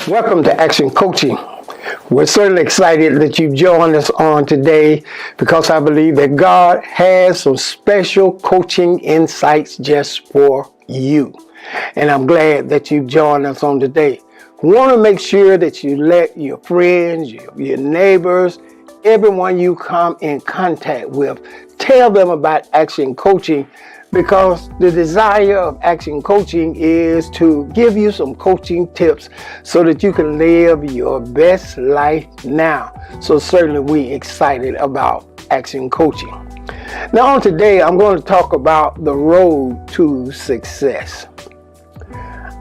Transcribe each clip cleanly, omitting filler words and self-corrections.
Welcome to Action Coaching. We're certainly excited that you joined us on today because I believe that God has some special coaching insights just for you. And I'm glad that you joined us on today. We want to make sure that you let your friends, your neighbors, everyone you come in contact with, tell them about Action Coaching, because the desire of Action Coaching is to give you some coaching tips so that you can live your best life now. So certainly we're excited about Action Coaching. Now on today, I'm going to talk about the road to success.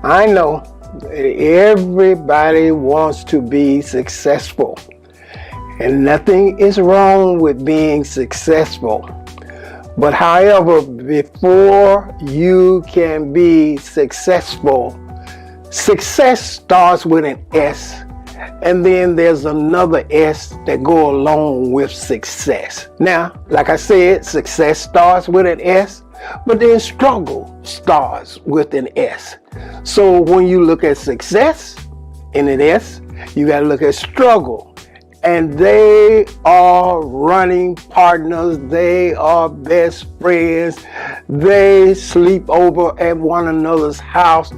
I know that everybody wants to be successful, and nothing is wrong with being successful. But however, before you can be successful, success starts with an S, and then there's another S that go along with success. Now, like I said, success starts with an S, but then struggle starts with an S. So when you look at success in an S, you got to look at struggle. And they are running partners. They are best friends. They sleep over at one another's house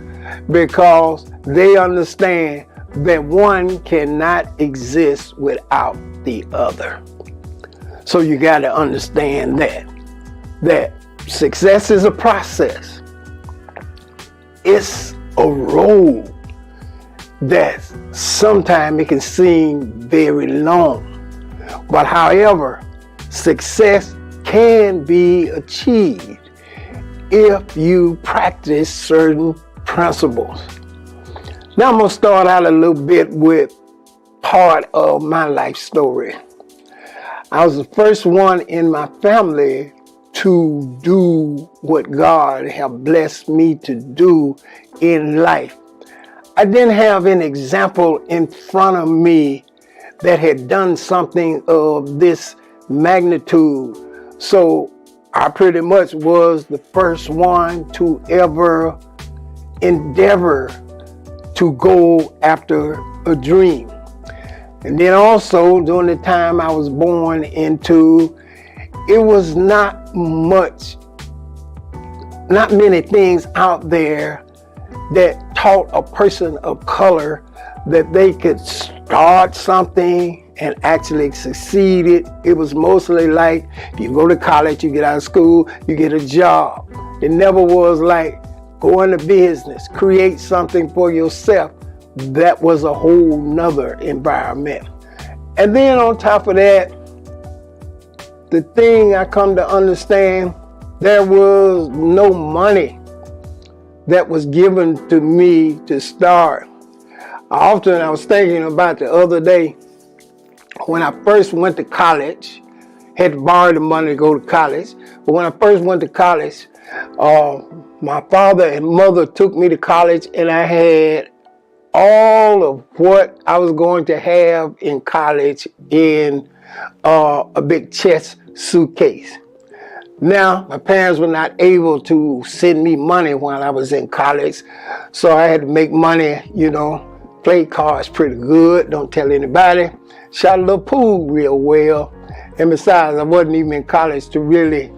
because they understand that one cannot exist without the other. So you got to understand that success is a process. It's a road that sometimes it can seem very long. But however, success can be achieved if you practice certain principles. Now I'm going to start out a little bit with part of my life story. I was the first one in my family to do what God have blessed me to do in life. I didn't have an example in front of me that had done something of this magnitude. So I pretty much was the first one to ever endeavor to go after a dream. And then also during the time I was born into, it was not many things out there that taught a person of color that they could start something and actually succeed it. It was mostly like, if you go to college, you get out of school, you get a job. It never was like, go into business, create something for yourself. That was a whole nother environment. And then on top of that, the thing I come to understand, there was no money that was given to me to start. Often I was thinking about the other day when I first went to college, had to borrow the money to go to college. But when I first went to college, my father and mother took me to college, and I had all of what I was going to have in college in a big chest suitcase. Now, my parents were not able to send me money while I was in college, so I had to make money, play cards pretty good, don't tell anybody, shot a little pool real well, and besides, I wasn't even in college to really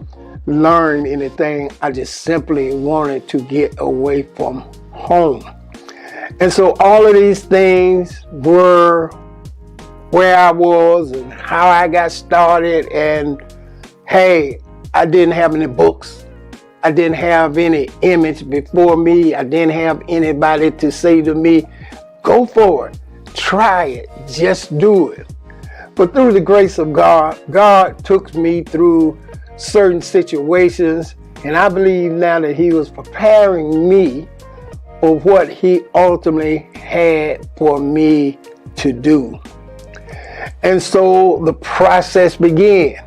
learn anything. I just simply wanted to get away from home. And so all of these things were where I was and how I got started, and hey, I didn't have any books. I didn't have any image before me. I didn't have anybody to say to me, go for it, try it, just do it. But through the grace of God, God took me through certain situations, and I believe now that He was preparing me for what He ultimately had for me to do. And so the process began.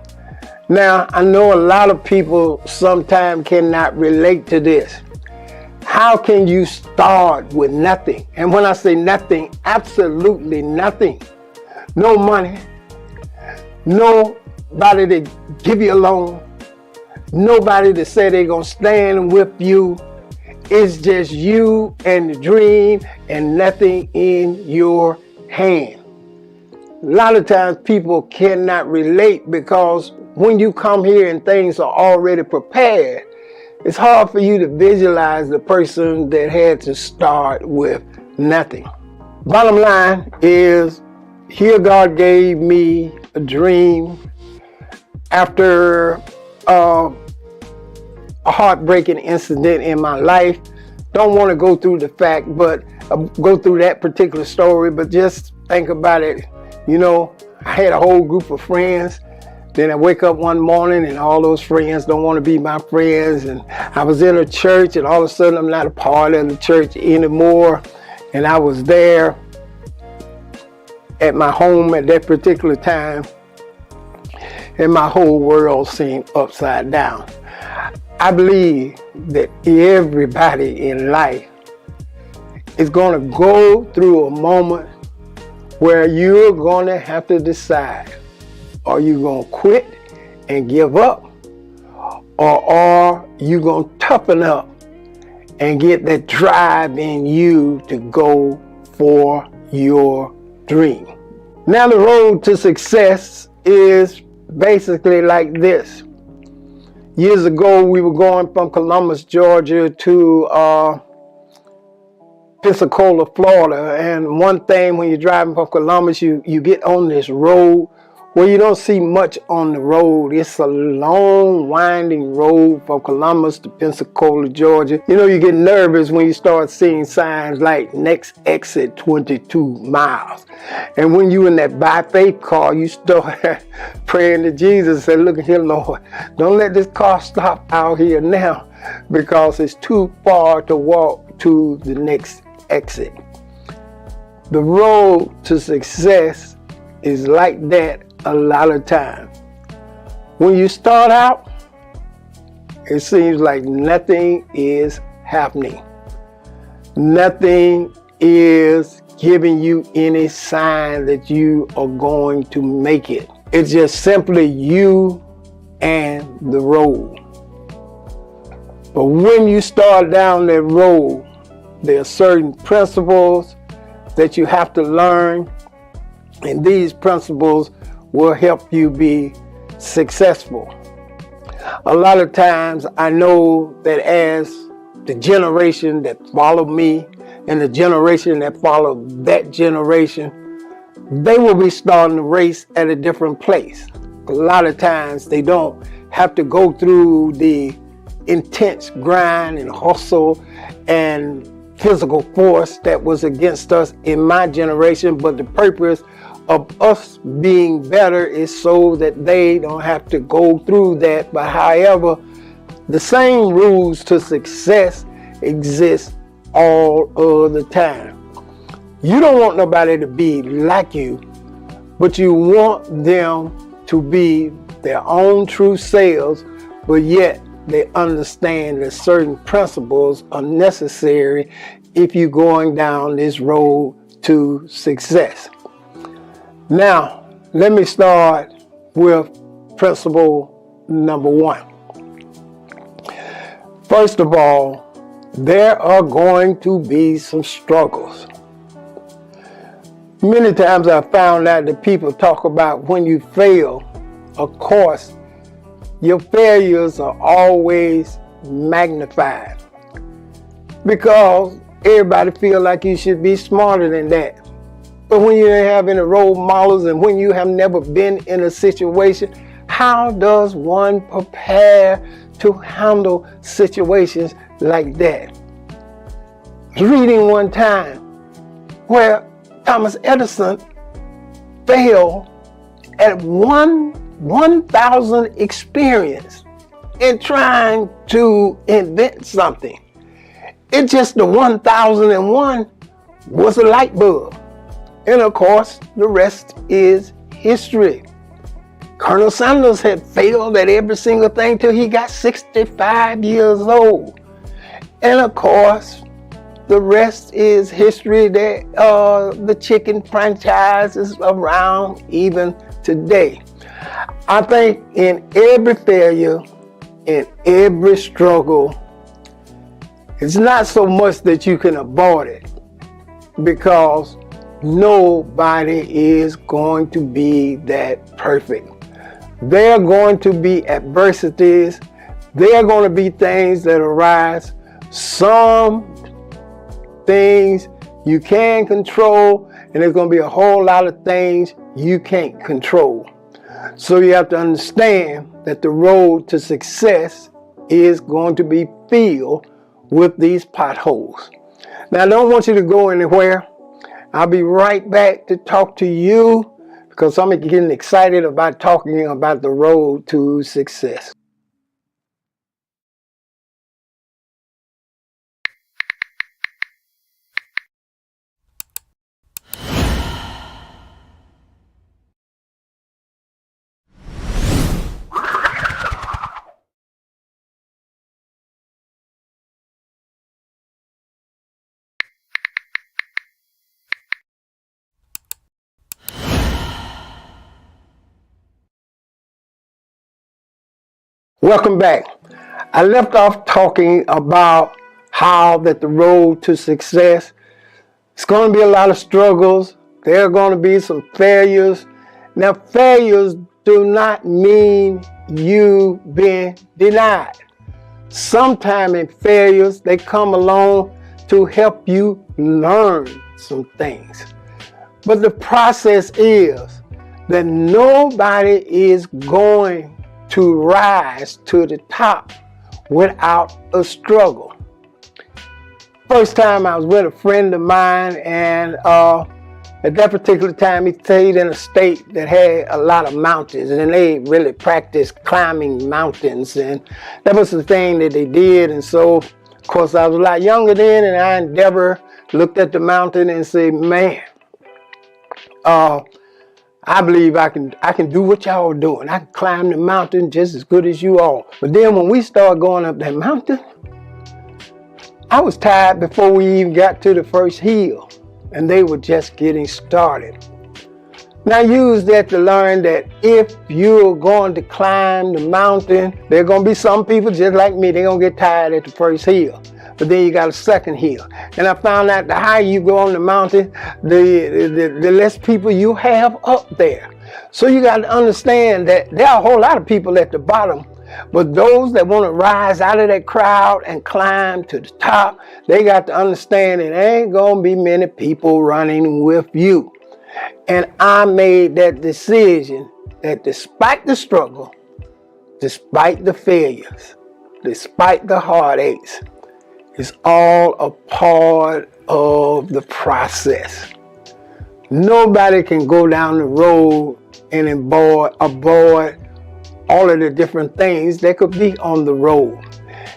Now, I know a lot of people sometimes cannot relate to this. How can you start with nothing? And when I say nothing, absolutely nothing. No money, nobody to give you a loan, nobody to say they're going to stand with you, It's just you and the dream and nothing in your hand. A lot of times people cannot relate because when you come here and things are already prepared, it's hard for you to visualize the person that had to start with nothing. Bottom line is, here God gave me a dream after a heartbreaking incident in my life. Don't want to go through the fact, but go through that particular story, but just think about it. You know, I had a whole group of friends. Then I wake up one morning and all those friends don't want to be my friends. And I was in a church and all of a sudden I'm not a part of the church anymore. And I was there at my home at that particular time, and my whole world seemed upside down. I believe that everybody in life is going to go through a moment where you're going to have to decide, are you going to quit and give up, or are you going to toughen up and get that drive in you to go for your dream? Now the road to success is basically like this. Years ago, we were going from Columbus, Georgia to Pensacola, Florida. And one thing, when you're driving from Columbus, you get on this road where you don't see much on the road. It's a long, winding road from Columbus to Pensacola, Georgia. You know, you get nervous when you start seeing signs like next exit 22 miles. And when you in that by faith car, you start praying to Jesus and say, look here, Lord, don't let this car stop out here now, because it's too far to walk to the next exit. The road to success is like that a lot of times. When you start out, it seems like nothing is happening. Nothing is giving you any sign that you are going to make it. It's just simply you and the road. But when you start down that road, there are certain principles that you have to learn, and these principles will help you be successful. A lot of times I know that as the generation that followed me and the generation that followed that generation, they will be starting the race at a different place. A lot of times they don't have to go through the intense grind and hustle and physical force that was against us in my generation, but the purpose of us being better is so that they don't have to go through that. But however, the same rules to success exist all of the time. You don't want nobody to be like you, but you want them to be their own true selves, but yet they understand that certain principles are necessary if you're going down this road to success. Now, let me start with principle number one. First of all, there are going to be some struggles. Many times I've found out that people talk about when you fail, of course, your failures are always magnified because everybody feels like you should be smarter than that. But when you don't have any role models and when you have never been in a situation, how does one prepare to handle situations like that? I was reading one time where Thomas Edison failed at 1,000 experience in trying to invent something. It's just the 1001 was a light bulb. And of course, the rest is history. Colonel Sanders had failed at every single thing till he got 65 years old. And of course, the rest is history. That the chicken franchise is around even today. I think in every failure, in every struggle, It's not so much that you can avoid it, because nobody is going to be that perfect. There are going to be adversities. There are going to be things that arise. Some things you can control, and there's going to be a whole lot of things you can't control. So you have to understand that the road to success is going to be filled with these potholes. Now, I don't want you to go anywhere. I'll be right back to talk to you, because I'm getting excited about talking about the road to success. Welcome back. I left off talking about how that the road to success, it's going to be a lot of struggles. There are going to be some failures. Now, failures do not mean you being denied. Sometimes in failures, they come along to help you learn some things. But the process is that nobody is going to rise to the top without a struggle. First time I was with a friend of mine, and at that particular time he stayed in a state that had a lot of mountains, and they really practiced climbing mountains, and that was the thing that they did. And so, of course, I was a lot younger then, and I never looked at the mountain and said, man, I believe I can do what y'all are doing. I can climb the mountain just as good as you all. But then when we started going up that mountain, I was tired before we even got to the first hill, and they were just getting started. Now, use that to learn that if you're going to climb the mountain, there are going to be some people just like me, they're going to get tired at the first hill. But then you got a second hill. And I found out the higher you go on the mountain, the less people you have up there. So you got to understand that there are a whole lot of people at the bottom, but those that want to rise out of that crowd and climb to the top, they got to understand it ain't going to be many people running with you. And I made that decision that despite the struggle, despite the failures, despite the heartaches, it's all a part of the process. Nobody can go down the road and avoid all of the different things that could be on the road.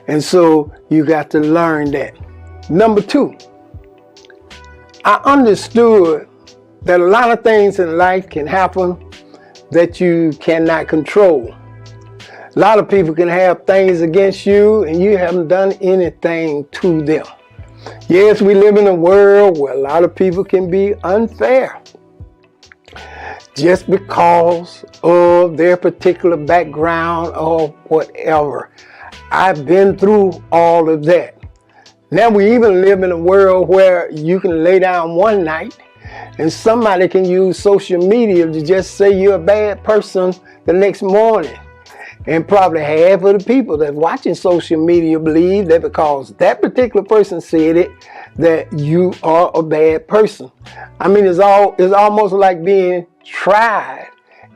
And so you got to learn that. Number two, I understood that a lot of things in life can happen that you cannot control. A lot of people can have things against you and you haven't done anything to them. Yes, we live in a world where a lot of people can be unfair just because of their particular background or whatever. I've been through all of that. Now we even live in a world where you can lay down one night and somebody can use social media to just say you're a bad person the next morning. And probably half of the people that's watching social media believe that because that particular person said it, that you are a bad person. I mean, it's almost like being tried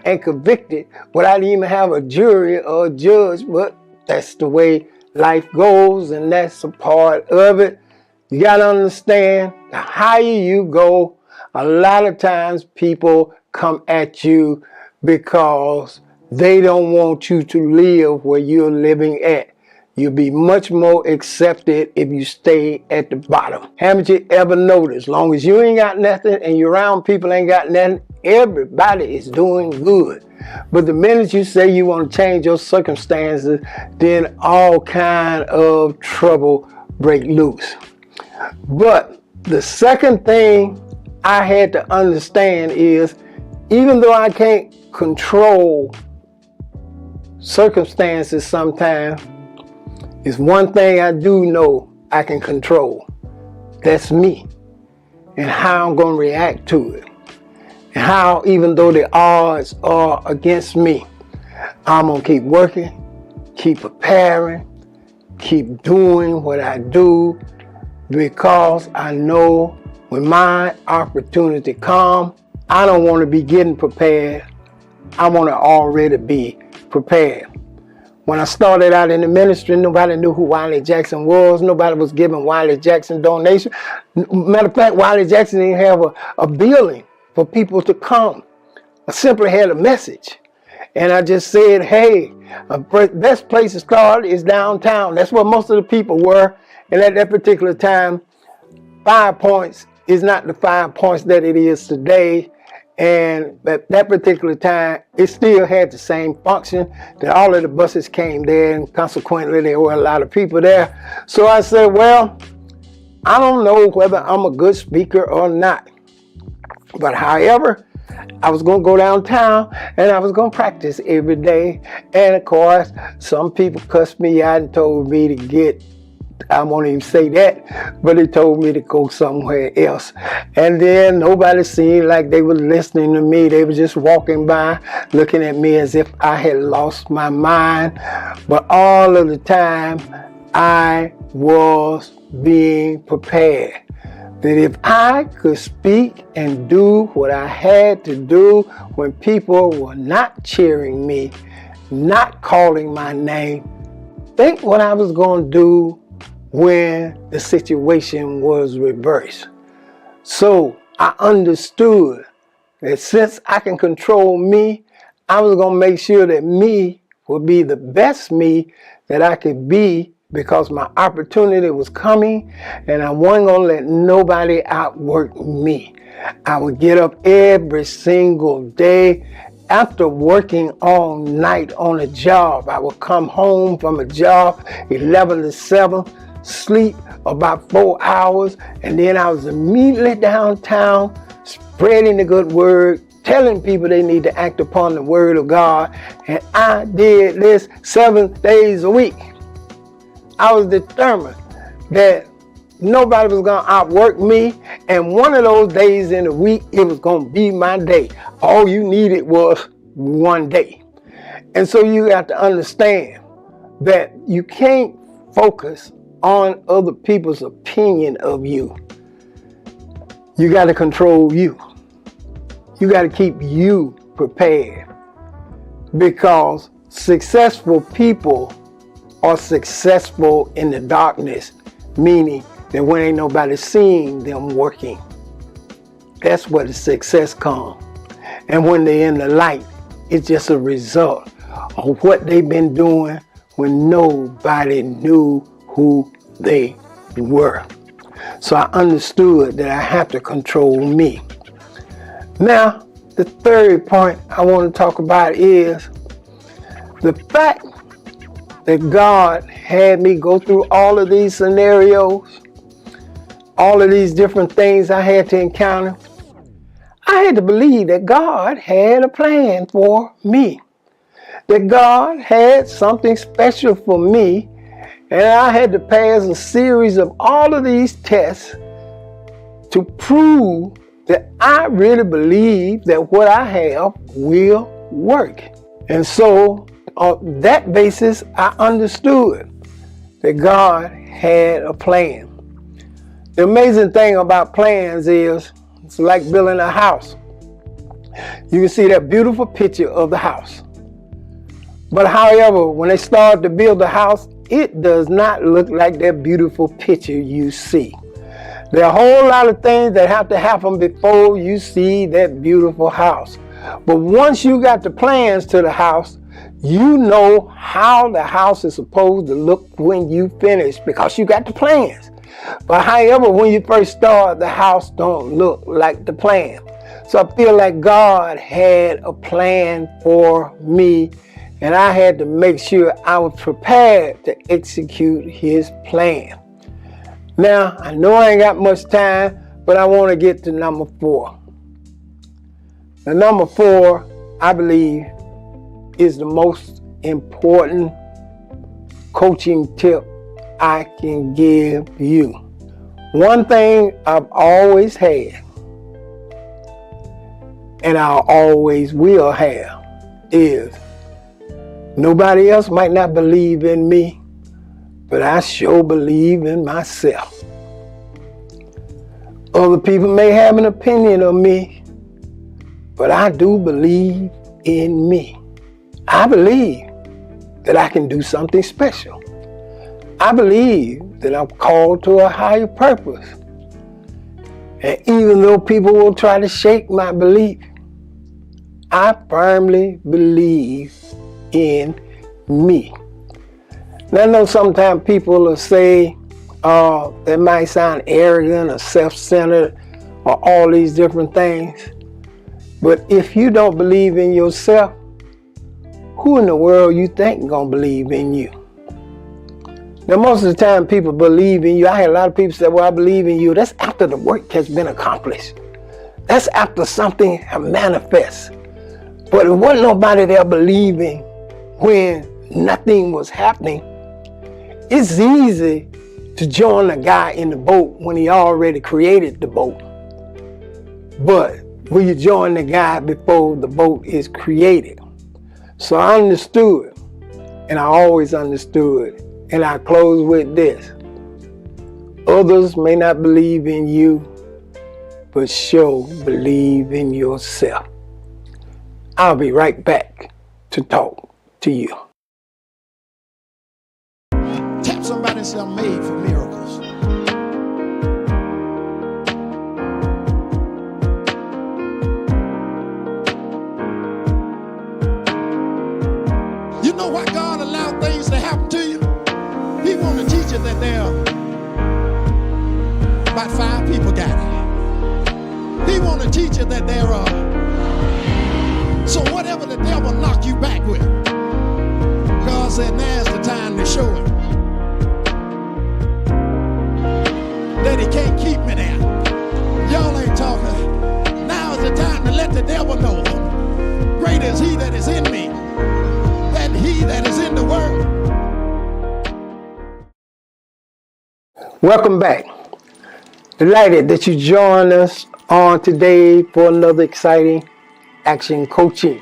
and convicted without even have a jury or a judge, but that's the way life goes, and that's a part of it. You got to understand, the higher you go, a lot of times people come at you because they don't want you to live where you're living at. You'll be much more accepted if you stay at the bottom. Haven't you ever noticed, as long as you ain't got nothing and you're around people ain't got nothing, everybody is doing good. But the minute you say you want to change your circumstances, then all kind of trouble break loose. But the second thing I had to understand is, even though I can't control circumstances sometimes, is one thing I do know, I can control. That's me. And how I'm going to react to it. And how, even though the odds are against me, I'm going to keep working, keep preparing, keep doing what I do, because I know when my opportunity comes, I don't want to be getting prepared. I want to already be prepared. When I started out in the ministry, nobody knew who Wiley Jackson was. Nobody was giving Wiley Jackson donations. Matter of fact, Wiley Jackson didn't have a building for people to come. I simply had a message. And I just said, hey, the best place to start is downtown. That's where most of the people were. And at that particular time, 5 Points is not the 5 Points that it is today. And at that particular time, it still had the same function, that all of the buses came there, and consequently there were a lot of people there. So I said, well, I don't know whether I'm a good speaker or not. But however, I was going to go downtown and I was going to practice every day. And of course, some people cussed me out and told me to get, I won't even say that, but they told me to go somewhere else. And then nobody seemed like they were listening to me. They were just walking by, looking at me as if I had lost my mind. But all of the time, I was being prepared. That if I could speak and do what I had to do when people were not cheering me, not calling my name, think what I was going to do when the situation was reversed. So I understood that since I can control me, I was going to make sure that me would be the best me that I could be, because my opportunity was coming and I wasn't going to let nobody outwork me. I would get up every single day after working all night on a job. I would come home from a job 11 to 7, sleep about 4 hours, and then I was immediately downtown spreading the good word, telling people they need to act upon the word of God. And I did this 7 days a week. I was determined that nobody was going to outwork me, and one of those days in the week, it was going to be my day. All you needed was one day. And so you have to understand that you can't focus on other people's opinion of you. You got to control you. You got to keep you prepared, because successful people are successful in the darkness, meaning that when ain't nobody seeing them working, that's where the success comes. And when they're in the light, it's just a result of what they've been doing when nobody knew who they were. So I understood that I have to control me. Now, the third point I want to talk about is the fact that God had me go through all of these scenarios, all of these different things I had to encounter. I had to believe that God had a plan for me, that God had something special for me, and I had to pass a series of all of these tests to prove that I really believe that what I have will work. And so on that basis, I understood that God had a plan. The amazing thing about plans is it's like building a house. You can see that beautiful picture of the house. But however, when they start to build the house, it does not look like that beautiful picture you see. There are a whole lot of things that have to happen before you see that beautiful house. But once you got the plans to the house, you know how the house is supposed to look when you finish, because you got the plans. But however, when you first start, the house don't look like the plan. So I feel like God had a plan for me, and I had to make sure I was prepared to execute his plan. Now, I know I ain't got much time, but I want to get to number 4. The number 4, I believe, is the most important coaching tip I can give you. One thing I've always had, and I always will have, is nobody else might not believe in me, but I sure believe in myself. Other people may have an opinion of me, but I do believe in me. I believe that I can do something special. I believe that I'm called to a higher purpose. And even though people will try to shake my belief, I firmly believe in me. Now, I know sometimes people will say, that might sound arrogant or self-centered or all these different things. But if you don't believe in yourself, who in the world you think gonna believe in you? Now, most of the time people believe in you. I hear a lot of people say, well, I believe in you. That's after the work has been accomplished. That's after something has manifest. But it wasn't nobody there believing when nothing was happening. It's easy to join a guy in the boat when he already created the boat. But will you join the guy before the boat is created? So I understood, and I always understood, and I close with this. Others may not believe in you, but sure believe in yourself. I'll be right back to talk to you. Tap somebody and say, I'm made for miracles. You know why God allowed things to happen to you? He want to teach you that there are about 5 people got it. He want to teach you that there are. So whatever the devil knock you back with, God said now's the time to show him that he can't keep me there. Y'all ain't talking. Now is the time to let the devil know greater is he that is in me than he that is in the world. Welcome back. Delighted that you joined us on today for another exciting action coaching,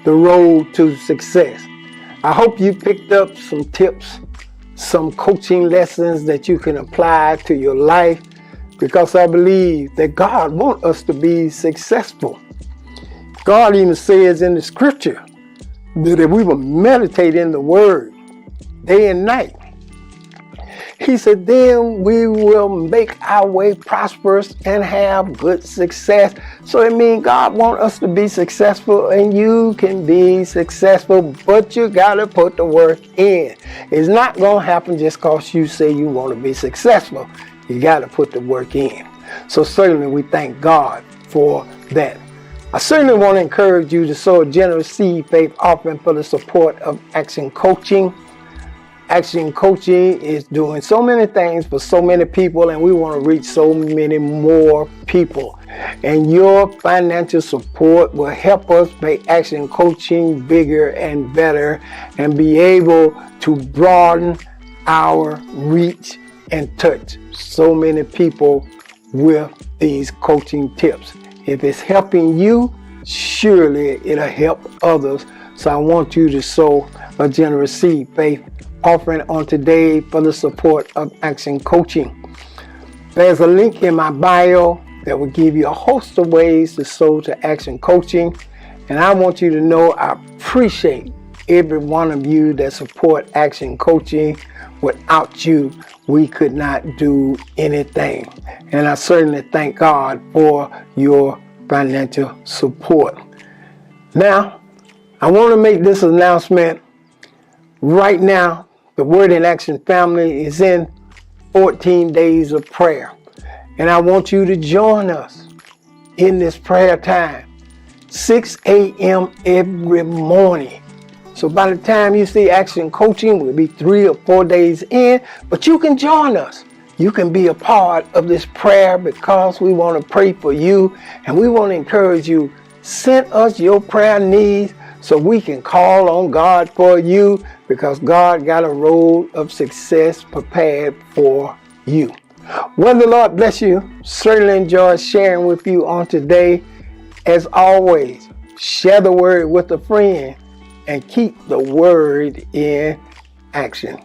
the road to success. I hope you picked up some tips, some coaching lessons that you can apply to your life, because I believe that God wants us to be successful. God even says in the scripture that if we will meditate in the word day and night, he said, then we will make our way prosperous and have good success. So it means God wants us to be successful, and you can be successful, but you got to put the work in. It's not going to happen just because you say you want to be successful. You got to put the work in. So certainly we thank God for that. I certainly want to encourage you to sow a generous seed faith offering for the support of Action Coaching. Action Coaching is doing so many things for so many people, and we want to reach so many more people. And your financial support will help us make Action Coaching bigger and better and be able to broaden our reach and touch so many people with these coaching tips. If it's helping you, surely it'll help others. So I want you to sow a generous seed faith offering on today for the support of Action Coaching. There's a link in my bio that will give you a host of ways to sow to Action Coaching. And I want you to know I appreciate every one of you that support Action Coaching. Without you, we could not do anything. And I certainly thank God for your financial support. Now, I want to make this announcement right now. The Word in Action family is in 14 days of prayer. And I want you to join us in this prayer time, 6 a.m. every morning. So by the time you see Action Coaching, we'll be 3 or 4 days in, but you can join us. You can be a part of this prayer because we want to pray for you, and we want to encourage you. Send us your prayer needs so we can call on God for you, because God got a road of success prepared for you. Well, the Lord bless you. Certainly enjoy sharing with you on today. As always, share the word with a friend and keep the word in action.